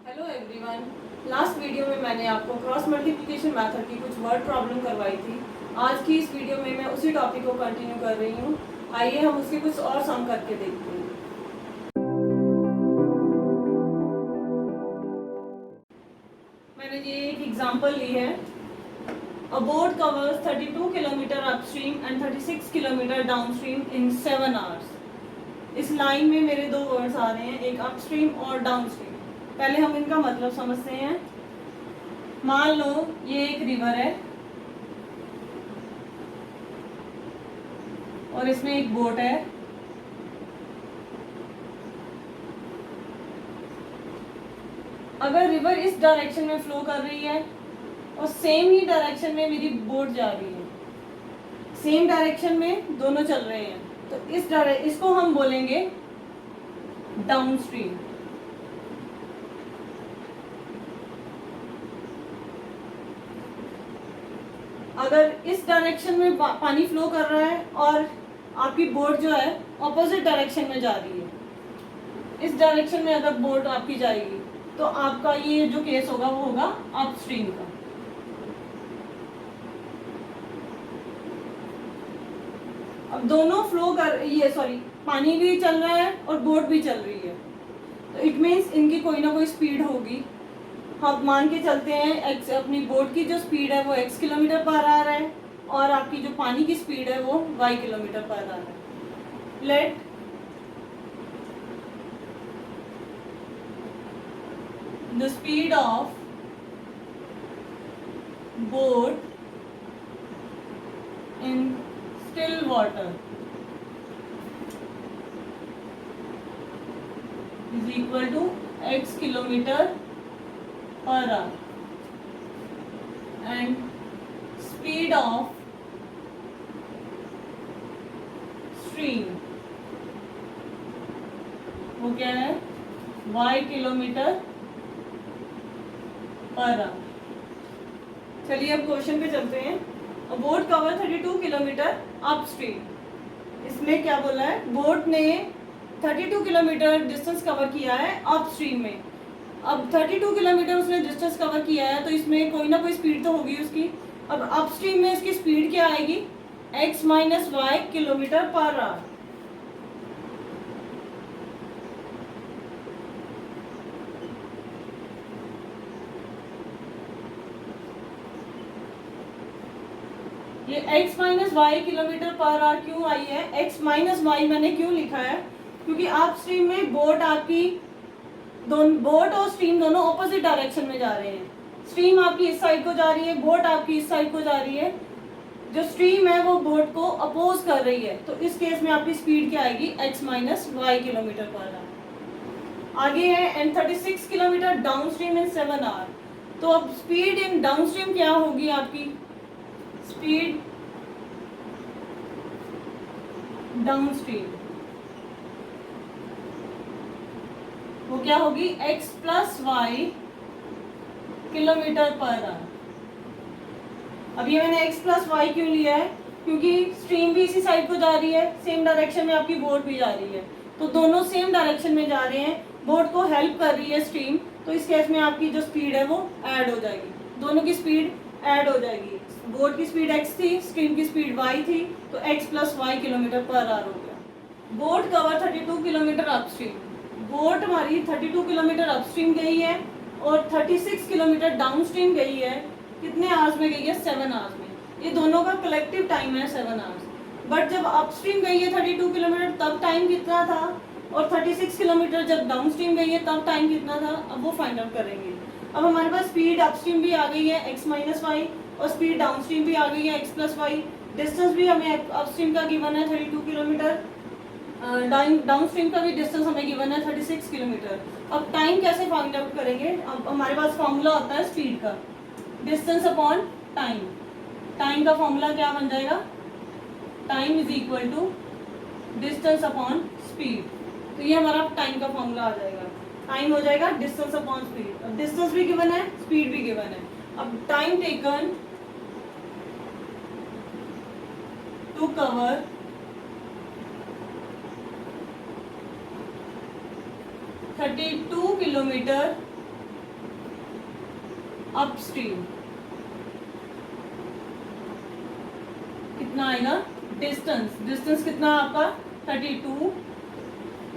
Hello everyone. Last video में मैंने आपको क्रॉस मल्टीप्लिकेशन मेथड की कुछ वर्ड प्रॉब्लम करवाई थी। आज की इस वीडियो में मैं उसी टॉपिक को कंटिन्यू कर रही हूँ। आइए हम उसके कुछ और सम करके देखते हैं। मैंने ये एक एग्जांपल ली है। अ boat covers 32 kilometre upstream and 36 kilometre downstream in 7 hours. इस लाइन में मेरे दो वर्ड्स आ रहे हैं, एक अपस्ट्रीम और डाउनस्ट्रीम। पहले हम इनका मतलब समझते हैं। मान लो ये एक रिवर है और इसमें एक बोट है। अगर रिवर इस डायरेक्शन में फ्लो कर रही है और सेम ही डायरेक्शन में मेरी बोट जा रही है, सेम डायरेक्शन में दोनों चल रहे हैं, तो इसको हम बोलेंगे डाउनस्ट्रीम। अगर इस डायरेक्शन में पानी फ्लो कर रहा है और आपकी बोट जो है ऑपोजिट डायरेक्शन में जा रही है, इस डायरेक्शन में अगर बोट आपकी जाएगी तो आपका ये जो केस होगा वो होगा अपस्ट्रीम का। अब दोनों फ्लो कर पानी भी चल रहा है और बोट भी चल रही है, तो इट मीन्स इनकी कोई ना कोई स्पीड होगी। हम मान के चलते हैं अपनी बोट की जो स्पीड है वो x किलोमीटर पर आवर है और आपकी जो पानी की स्पीड है वो y किलोमीटर पर आवर है। Let the speed of boat in still water is equal to x kilometre per hour and speed of stream वो क्या है y किलोमीटर पर आवर। चलिए अब क्वेश्चन पे चलते हैं। Boat cover 32 kilometre upstream. इसमें क्या बोला है, बोट ने 32 किलोमीटर डिस्टेंस कवर किया है अपस्ट्रीम में। अब 32 किलोमीटर उसने डिस्टेंस कवर किया है तो इसमें कोई ना कोई स्पीड तो होगी उसकी। अब अपस्ट्रीम में इसकी स्पीड क्या आएगी, x minus y kilometre per hour. ये x minus y kilometre per hour क्यों आई है, x माइनस वाई मैंने क्यों लिखा है, क्योंकि अपस्ट्रीम में बोट आपकी बोट और स्ट्रीम दोनों ऑपोजिट डायरेक्शन में जा रहे हैं। स्ट्रीम आपकी इस साइड को जा रही है, बोट आपकी इस साइड को जा रही है। जो स्ट्रीम है वो बोट को अपोज कर रही है, तो इस केस में आपकी स्पीड क्या आएगी, x minus y kilometre per hour. आगे है and 36 kilometre downstream in 7 hour. तो अब स्पीड इन डाउन स्ट्रीम क्या होगी, आपकी स्पीड डाउन स्ट्रीम वो क्या होगी, x plus y kilometre per hour. अब ये मैंने x प्लस वाई क्यों लिया है, क्योंकि स्ट्रीम भी इसी साइड को जा रही है, सेम डायरेक्शन में आपकी बोट भी जा रही है, तो दोनों सेम डायरेक्शन में जा रहे हैं, बोट को हेल्प कर रही है स्ट्रीम, तो इस केस में आपकी जो स्पीड है वो ऐड हो जाएगी, दोनों की स्पीड ऐड हो जाएगी। बोट की स्पीड x थी, स्ट्रीम की स्पीड y थी, तो x plus y kilometre per hour हो गया। Boat cover 32 kilometre upstream. Boat हमारी 32 किलोमीटर अपस्ट्रीम गई है और 36 किलोमीटर डाउनस्ट्रीम गई है। कितने आवर्स में गई है, 7 आवर्स में। ये दोनों का कलेक्टिव टाइम है 7 आवर्स। बट जब अपस्ट्रीम गई है 32 किलोमीटर तब टाइम कितना था, और 36 किलोमीटर जब डाउनस्ट्रीम गई है तब टाइम कितना था, अब वो फाइंड आउट करेंगे। अब हमारे पास स्पीड अपस्ट्रीम भी आ गई है x माइनस वाई और स्पीड डाउनस्ट्रीम भी आ गई है x प्लस वाई। डिस्टेंस भी हमें अपस्ट्रीम का गिवन है 32 किलोमीटर, डाउनस्ट्रीम का भी डिस्टेंस हमें गिवन है 36 किलोमीटर। अब टाइम कैसे फाइंड आउट करेंगे, अब हमारे पास फॉर्मूला होता है स्पीड का, डिस्टेंस अपॉन टाइम। टाइम का फॉर्मूला क्या बन जाएगा, time is equal to distance upon speed. तो ये हमारा टाइम का फॉर्मूला आ जाएगा, टाइम हो जाएगा डिस्टेंस अपॉन स्पीड। अब डिस्टेंस भी गिवन है, स्पीड भी गिवन है। अब time taken to cover 32 kilometre upstream कितना आएगा, डिस्टेंस कितना आपका 32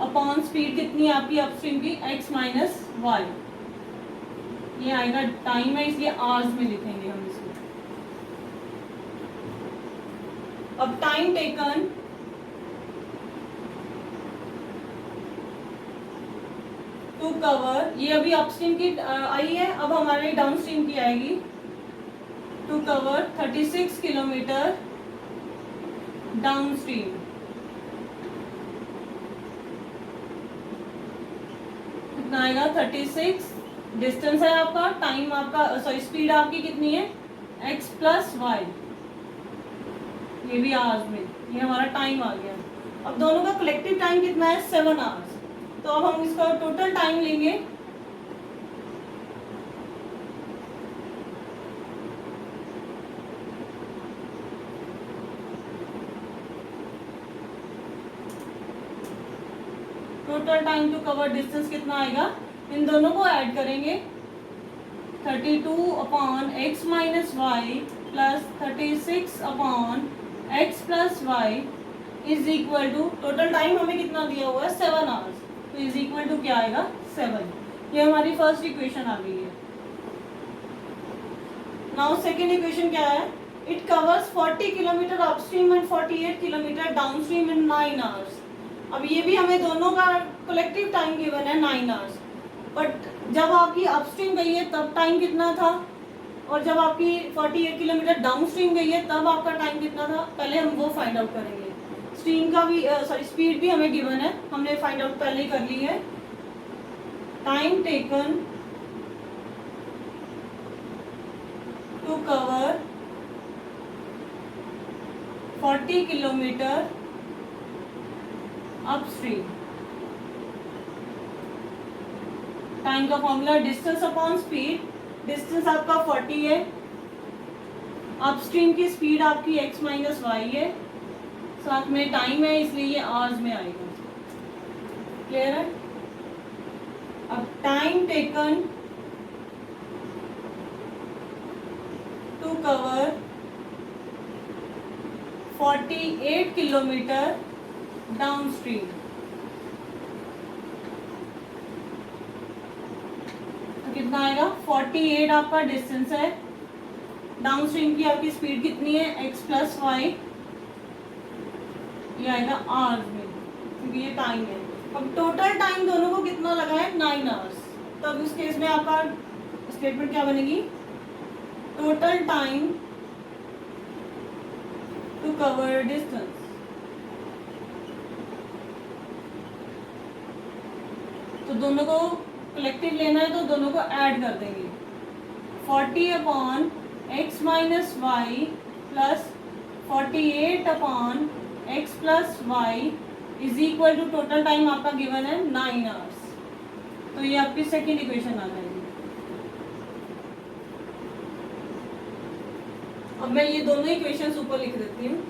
अपॉन स्पीड कितनी है आपकी अपस्ट्रीम की x माइनस वाई, ये आएगा टाइम है इसलिए आवर्स में लिखेंगे हम इसको। अब टाइम टेकन टू कवर, ये अभी अपस्ट्रीम की आई है, अब हमारे डाउनस्ट्रीम की आएगी। टू कवर 36 किलोमीटर डाउनस्ट्रीम, कितना आएगा 36, डिस्टेंस है आपका, टाइम आपका सॉरी स्पीड आपकी कितनी है x प्लस वाई, ये भी आवर्स में, ये हमारा टाइम आ गया। अब दोनों का कलेक्टिव टाइम कितना है 7 आवर्स, तो अब हम इसका टोटल टाइम लेंगे। Total time to cover distance कितना आएगा, इन दोनों को ऐड करेंगे 32 upon x minus y plus 36 upon x plus y is equal to, total time हमें कितना दिया हुआ है 7 आवर्स, तो इज इक्वल टू क्या आएगा 7। ये हमारी फर्स्ट इक्वेशन आ गई है। नाउ सेकेंड इक्वेशन क्या है, it covers 40 kilometre upstream and 48 kilometre downstream in 9 hours. अब ये भी हमें दोनों का कलेक्टिव टाइम गिवन है 9 आवर्स, बट जब आपकी अपस्ट्रीम गई है तब टाइम कितना था, और जब आपकी 48 किलोमीटर डाउनस्ट्रीम गई है तब आपका टाइम कितना था, पहले हम वो फाइंड आउट करेंगे। स्ट्रीम का भी सॉरी स्पीड भी हमें गिवन है, हमने फाइंड आउट पहले ही कर ली है। Time taken to cover 40 kilometre upstream, time का formula distance upon speed, distance आपका 40 है, अपस्ट्रीम की स्पीड आपकी x माइनस वाई है, साथ में टाइम है इसलिए ये आवर्स में आएगा। क्लियर है। अब time taken to cover 48 kilometre downstream, तो कितना आएगा 48 आपका डिस्टेंस है, डाउनस्ट्रीम की आपकी स्पीड कितनी है x प्लस वाई, ये आएगा आवर्स में क्योंकि ये टाइम है। अब टोटल टाइम दोनों को कितना लगा है 9 आवर्स, तब उस केस में आपका स्टेटमेंट क्या बनेगी, total time to cover distance, तो दोनों को कलेक्टिव लेना है तो दोनों को ऐड कर देंगे। 40 upon x minus y plus 48 upon x plus y is equal to, total time आपका गिवन है 9 आवर्स, तो ये आपकी सेकेंड इक्वेशन आ जाएगी। अब मैं ये दोनों इक्वेशंस ऊपर लिख देती हूँ।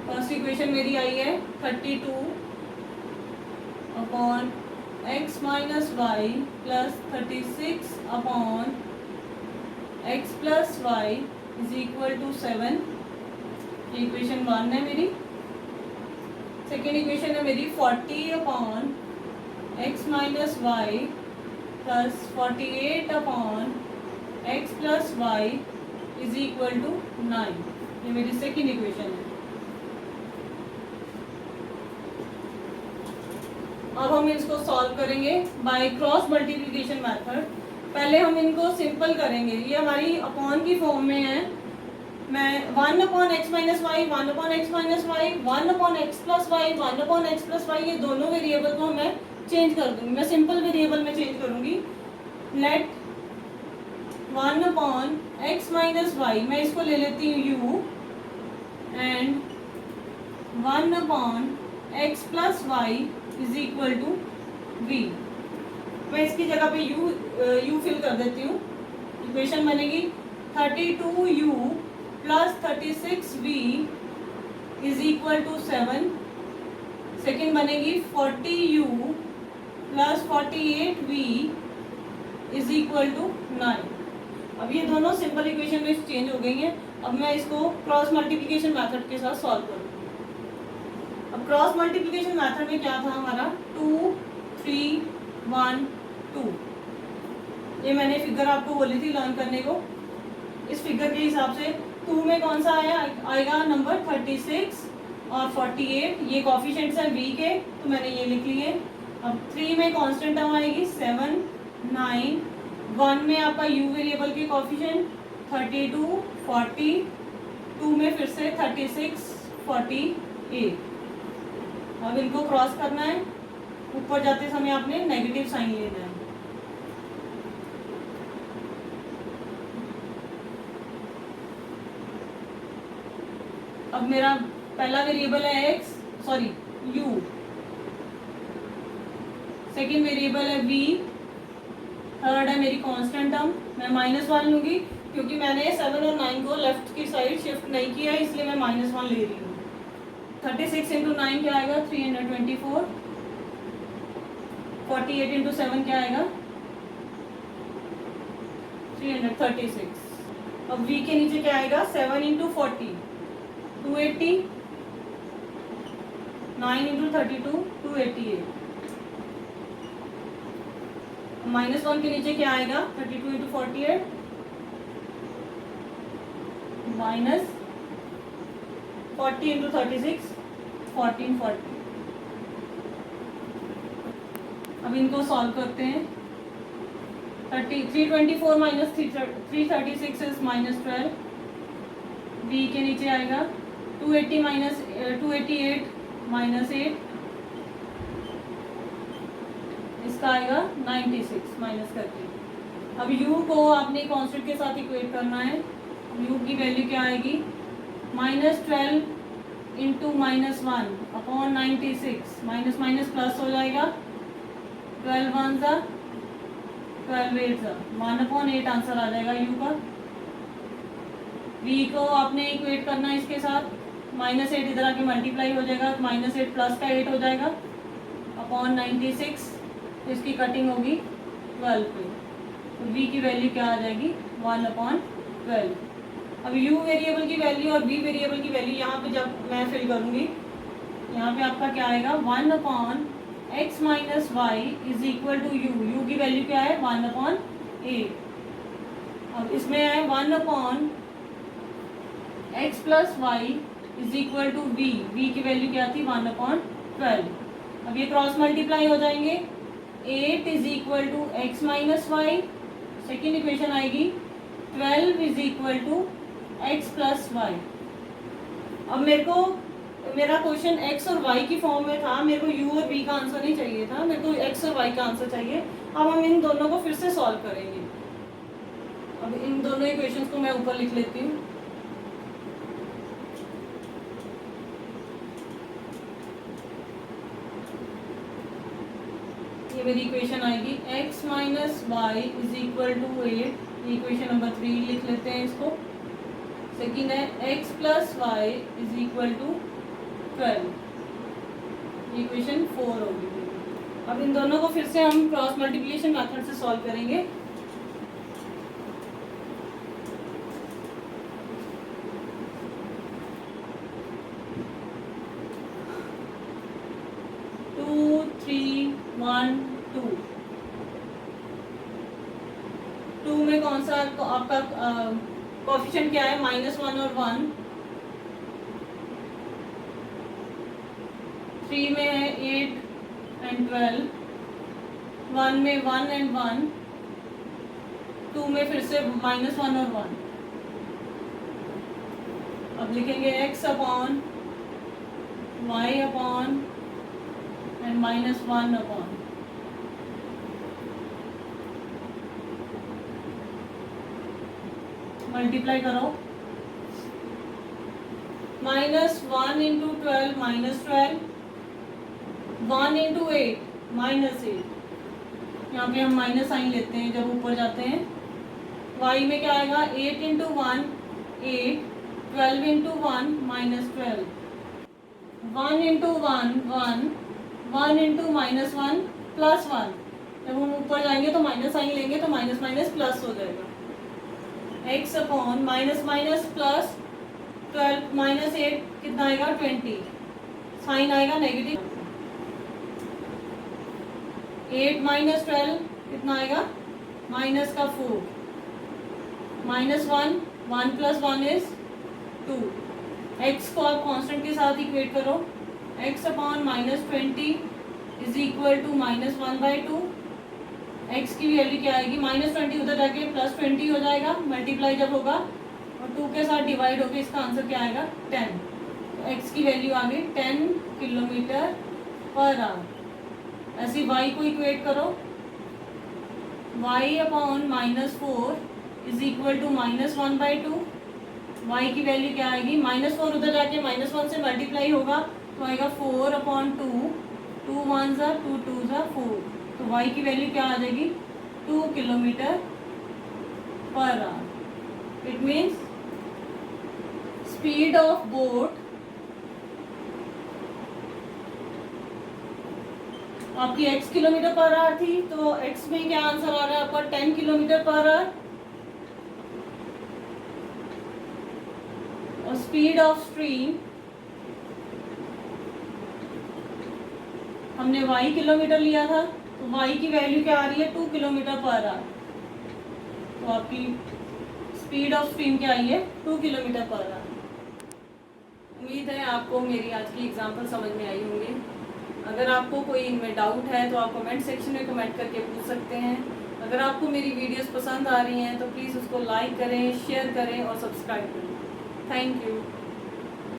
फर्स्ट इक्वेशन मेरी आई है 32 upon x minus y plus 36 upon x plus y is equal to 7, equation 1 है मेरी। सेकेंड इक्वेशन है मेरी 40 upon x minus y plus 48 upon x plus y is equal to 9, ये मेरी सेकेंड इक्वेशन है। अब हम इसको सॉल्व करेंगे बाय क्रॉस मल्टीप्लिकेशन मेथड। पहले हम इनको सिंपल करेंगे, ये हमारी अपॉन की फॉर्म में है। मैं 1 upon x minus y, 1 upon x minus y, 1 upon x plus y, 1 upon x plus y, ये दोनों वेरिएबल को मैं चेंज कर दूंगी, मैं सिंपल वेरिएबल में चेंज करूंगी। Let 1 upon x minus y, मैं इसको ले लेती हूँ u, and 1 upon x plus y is equal to v। मैं इसकी जगह पे u फिल कर देती हूँ। इक्वेशन बनेगी 32u plus 36v is equal to 7, second बनेगी 40u plus 48v is equal to 9। अब ये दोनों सिंपल इक्वेशन में चेंज हो गई हैं। अब मैं इसको क्रॉस मल्टीप्लिकेशन मेथड के साथ सॉल्व करूँ। अब क्रॉस मल्टीप्लिकेशन मेथड में क्या था हमारा, 2 3 1 2, ये मैंने फिगर आपको बोली थी लर्न करने को। इस फिगर के हिसाब से 2 में कौन सा आएगा नंबर 36 और 48, ये कोफिशिएंट्स हैं v के, तो मैंने ये लिख लिए। अब 3 में कांस्टेंट टर्म आएगी 7 9, 1 में आपका u वेरिएबल के कोफिशिएंट 32 40, 2 में फिर से 36 48। अब इनको क्रॉस करना है, ऊपर जाते समय आपने नेगेटिव साइन लेना है। अब मेरा पहला वेरिएबल है x, sorry u, second variable है v, थर्ड है मेरी कांस्टेंट टर्म। मैं -1 लूंगी क्योंकि मैंने 7 और 9 को लेफ्ट की साइड शिफ्ट नहीं किया, इसलिए मैं -1 ले रही हूँ। 36 इंटू 9 क्या आएगा 324, 48 इंटू 7 क्या आएगा 336। अब v के नीचे क्या आएगा 7 इंटू 40 280, 9 इंटू 32 288। -1 के नीचे क्या आएगा 32 इंटू 48 माइनस 40 इंटू 36 1440। अब इनको सॉल्व करते हैं। 324 माइनस 336 इज -12, b के नीचे आएगा 280 माइनस 288 माइनस 8, इसका आएगा 96 माइनस करके। अब u को आपने कांस्टेंट के साथ इक्वेट करना है। u की वैल्यू क्या आएगी -12 into -1 upon 96, minus minus plus हो जाएगा, 12 1 सा 12 8 सा 1/8 आंसर आ जाएगा u का। v को आपने इक्वेट करना है इसके साथ, -8 इधर आके मल्टीप्लाई हो जाएगा, -8 प्लस का 8 हो जाएगा अपॉन 96, तो इसकी कटिंग होगी 12 पे, तो v की वैल्यू क्या आ जाएगी 1/12। अब u वेरिएबल की वैल्यू और v वेरिएबल की वैल्यू यहाँ पे जब मैं फिल करूँगी, यहाँ पे आपका क्या आएगा 1/x minus y is equal to u की वैल्यू क्या है 1/8। अब इसमें है 1/x plus y is equal to v की वैल्यू क्या थी 1/12। अब ये क्रॉस मल्टीप्लाई हो जाएंगे, 8 is equal to x minus y, second equation आएगी 12 is equal to x plus y. अब मेरा क्वेश्चन x और y की फॉर्म में था, मेरे को u और v का आंसर नहीं चाहिए था, मेरे को x और y का आंसर चाहिए। अब हम इन दोनों को फिर से सॉल्व करेंगे। अब इन दोनों इक्वेशंस को मैं ऊपर लिख लेती हूँ। ये मेरी इक्वेशन आएगी x minus y is equal to 8, equation number 3 लिख लेते हैं इसको। सेकेंड है x plus y is equal to 12, equation 4 होगी। अब इन दोनों को फिर से हम क्रॉस मल्टीप्लिकेशन मेथड से सॉल्व करेंगे। टू 3 1 2, 2 में कौन सा आपका कोएफिशिएंट क्या है -1 और 1, 3 में है 8 एंड 12, 1 में 1 एंड 1, 2 में फिर से -1 और 1। अब लिखेंगे x upon y upon and -1 upon, multiply करो, -1 इंटू 12 -12, 1 इंटू 8 -8, यहाँ पे हम माइनस साइन लेते हैं जब ऊपर जाते हैं। y में क्या आएगा 8 into 1 8, 12 into 1 -12, 1 into 1 1, 1 into minus 1 plus 1, जब हम ऊपर जाएंगे तो माइनस साइन लेंगे तो माइनस माइनस प्लस हो जाएगा। x upon minus minus plus 12 minus 8 कितना आएगा 20, साइन आएगा नेगेटिव। 8 माइनस 12 कितना आएगा माइनस का 4, माइनस 1, 1 प्लस 1 इज 2। x को आप कांस्टेंट के साथ इक्वेट करो, x upon minus 20 is equal to minus 1/2। x की वैल्यू क्या आएगी, माइनस 20 उधर जाके प्लस 20 हो जाएगा, मल्टीप्लाई जब होगा और 2 के साथ डिवाइड होकर इसका आंसर क्या आएगा 10। तो x की वैल्यू आ गई 10 किलोमीटर पर आवर। ऐसे y को इक्वेट करो, y upon minus 4 is equal to minus 1/2। y की वैल्यू क्या आएगी, माइनस 4 उधर जाके माइनस 1 से मल्टीप्लाई होगा तो आएगा 4 अपॉन 2, 2 1 ज़ा 2 2 ज़ा 4। तो y की वैल्यू क्या आ जाएगी 2 kilometre per our. It means speed of boat आपकी x किलोमीटर पर आवर थी, तो x में क्या आंसर आ रहा है आपका 10 किलोमीटर पर आवर। और स्पीड ऑफ स्ट्रीम हमने y किलोमीटर लिया था, तो y की वैल्यू क्या आ रही है 2 किलोमीटर पर आवर। तो आपकी स्पीड ऑफ स्ट्रीम क्या आई है 2 किलोमीटर पर आवर। उम्मीद है आपको मेरी आज की एग्जांपल समझ में आई होंगी। अगर आपको कोई इनमें डाउट है तो आप कमेंट सेक्शन में कमेंट करके पूछ सकते हैं। अगर आपको मेरी वीडियोस पसंद आ रही हैं तो प्लीज़ उसको लाइक करें, शेयर करें और सब्सक्राइब करें। Thank you.